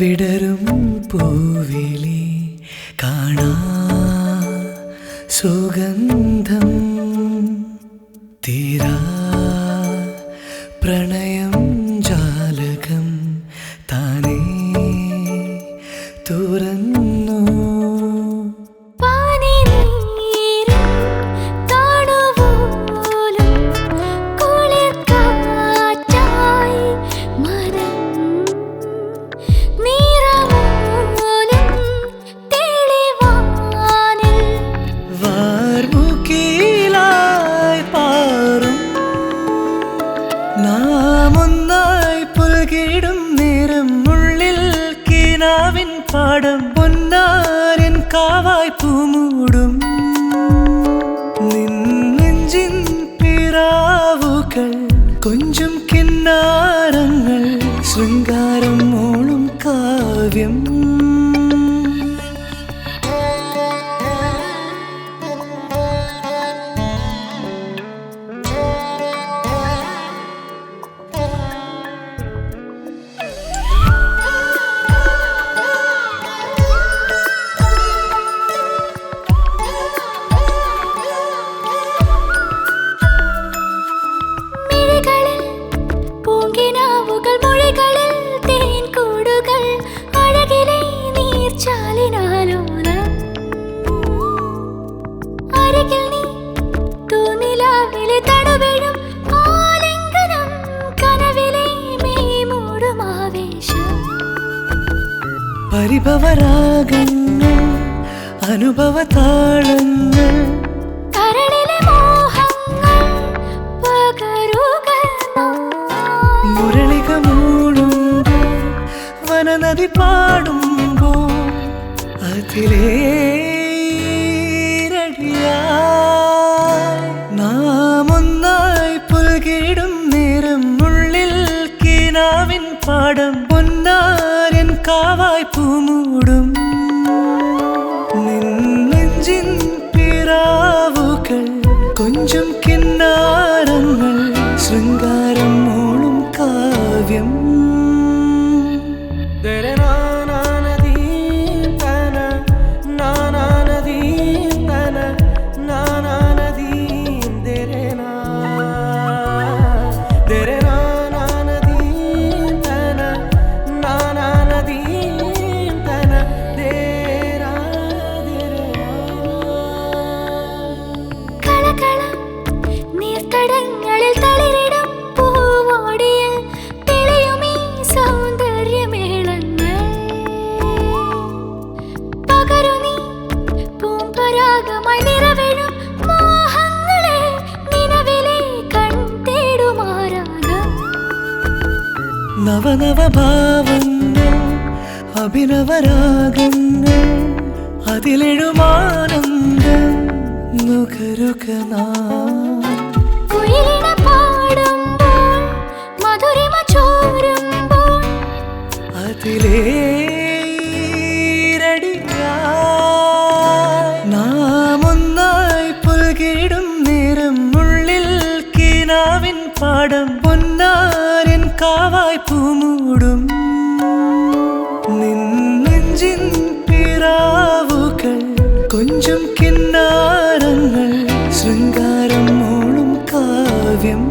വിടരും പൂവിലി കാണാ സുഗന്ധം തീരാ പ്രണയം ജാലകം താനേ തുറന്നു നാമൊന്നായി പുൽകിടും നേരം ഉള്ളിൽ കിനാവിൻ പാടം പൊന്നാരൻ കാവായി പൂമൂടും നെഞ്ചിൻ പിറാവുകൾ കൊഞ്ചും കിന്നാരങ്ങൾ ശൃംഗാരം മോളും കാവ്യം പരിഭവരാഗങ്ങൾ അനുഭവതാളങ്ങൾ മുരളിക മൂടുമ്പോൾ വനനദി പാടുമ്പോൾ അതിലേറടിയായി നാമൊന്നായി പുൽകിടും നേരം ഉള്ളിൽ കിനാവിൻ പാടം പൊന്നാരൻ കാവായി പൂമൂടും നെഞ്ചിൻ പിറാവുകൾ കൊഞ്ചും കിന്നാരങ്ങൾ ശൃംഗാരം മോളും കാവ്യം നവനവഭാവങ്ങൾ അഭിനവരാഗങ്ങൾ അതിലെഴുമാനന്ദം നുകരുക നാമൊന്നായി പുൽകിടും നേരം ഉള്ളിൽ കിനാവിൻ പാടം പൊന്നാരൻ കാവായി പൂമൂടും നെഞ്ചിൻ പിറാവുകൾ കൊഞ്ചും കിന്നാരങ്ങൾ ശൃംഗാരം മോളും കാവ്യം